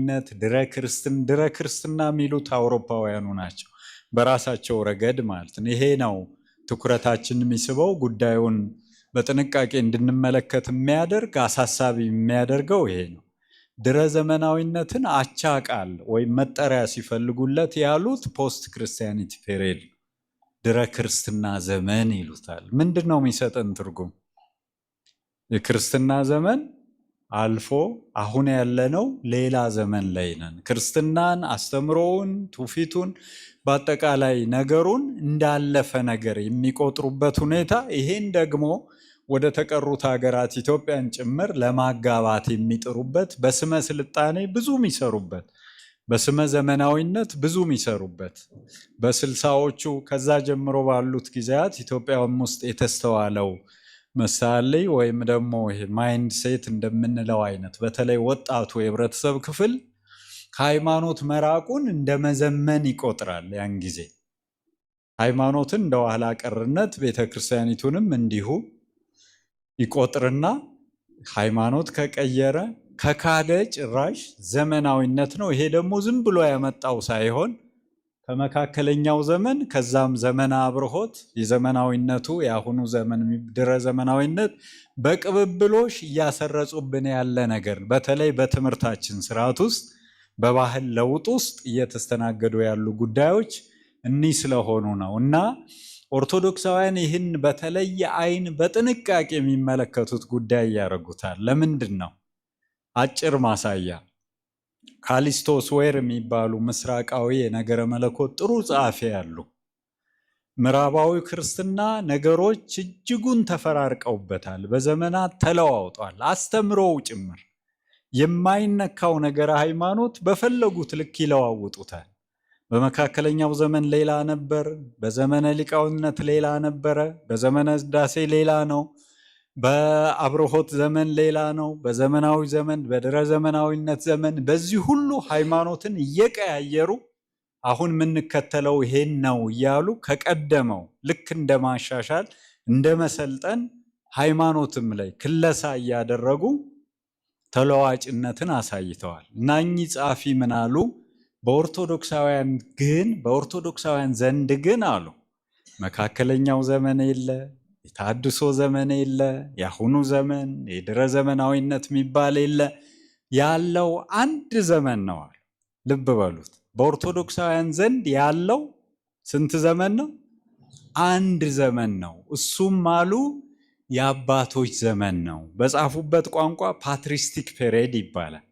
ዘመናዊነት ድረ ክርስትና የሚሉት አውሮፓውያኑ ናቸው በራሳቸው ረገድ ማለት ነው። ይሄ ነው ትኩረታችን የሚስበው ጉዳዩን በጥንቃቄ እንድንመለከት የሚያደርግ አሳሳቢ የሚያደርገው ይሄ ነው። ድረ ዘመናዊነትን አቻ ቃል ወይም መጠሪያ ሲፈልጉለት ያሉት ፖስት ክርስቲያኒቲ ፔሪድ ድረ ክርስትና ዘመን ይሉታል። ምንድነው የሚሰጠን ትርጉም? የክርስትና ዘመን አልፎ አሁን ያለነው ሌላ ዘመን ላይ ነን። ክርስትናን አስተምሮውን ትውፊቱን በአጠቃላይ ነገሩን እንዳለፈ ነገር የሚቆጥሩበት ሁኔታ ይሄን ደግሞ ወደ ተቀሩት ሀገራት ኢትዮጵያን ጭምር ለማጋባት የሚጥሩበት በስመ ስልጣኔ ብዙ የሚሰሩበት በስመ ዘመናዊነት ብዙ የሚሰሩበት በስልሳዎቹ ከዛ ጀምሮ ባሉት ጊዜያት ኢትዮጵያም ውስጥ የተስተዋለው ምሳሌ ወይም ደግሞ ይሄ ማይንድ ሴት እንደምንለው አይነት በተለይ ወጣቱ የህብረተሰብ ክፍል ከሃይማኖት መራቁን እንደ መዘመን ይቆጥራል። ያን ጊዜ ሃይማኖትን እንደ ኋላ ቀርነት ቤተክርስቲያኒቱንም እንዲሁ ይቆጥርና ሃይማኖት ከቀየረ ከካደ ጭራሽ ዘመናዊነት ነው። ይሄ ደግሞ ዝም ብሎ ያመጣው ሳይሆን ከመካከለኛው ዘመን ከዛም ዘመን አብርሆት የዘመናዊነቱ የአሁኑ ዘመን ድረ ዘመናዊነት በቅብብሎሽ እያሰረጹብን ያለ ነገር በተለይ በትምህርታችን ስርዓት ውስጥ በባህል ለውጥ ውስጥ እየተስተናገዱ ያሉ ጉዳዮች እኒህ ስለሆኑ ነው። እና ኦርቶዶክሳውያን ይህን በተለየ አይን በጥንቃቄ የሚመለከቱት ጉዳይ ያደርጉታል። ለምንድን ነው? አጭር ማሳያ ካሊስቶስ ዌር የሚባሉ ምስራቃዊ የነገረ መለኮት ጥሩ ጸሐፊ ያሉ ምዕራባዊ ክርስትና ነገሮች እጅጉን ተፈራርቀውበታል፣ በዘመናት ተለዋውጧል፣ አስተምሮው ጭምር የማይነካው ነገረ ሃይማኖት በፈለጉት ልክ ይለዋውጡታል። በመካከለኛው ዘመን ሌላ ነበር፣ በዘመነ ሊቃውንት ሌላ ነበረ፣ በዘመነ ሥላሴ ሌላ ነው፣ በአብርሆት ዘመን ሌላ ነው፣ በዘመናዊ ዘመን በድረ ዘመናዊነት ዘመን በዚህ ሁሉ ሃይማኖትን እየቀያየሩ አሁን የምንከተለው ይሄን ነው እያሉ ከቀደመው ልክ እንደ ማሻሻል እንደ መሰልጠን ሃይማኖትም ላይ ክለሳ እያደረጉ ተለዋጭነትን አሳይተዋል። እና እኚህ ጸሐፊ ምን አሉ? በኦርቶዶክሳውያን ዘንድ ግን አሉ መካከለኛው ዘመን የለ፣ የታድሶ ዘመን የለ፣ የአሁኑ ዘመን የድረ ዘመናዊነት የሚባል የለ፣ ያለው አንድ ዘመን ነው አሉ። ልብ በሉት። በኦርቶዶክሳውያን ዘንድ ያለው ስንት ዘመን ነው? አንድ ዘመን ነው። እሱም አሉ የአባቶች ዘመን ነው። በጻፉበት ቋንቋ ፓትሪስቲክ ፔሪድ ይባላል።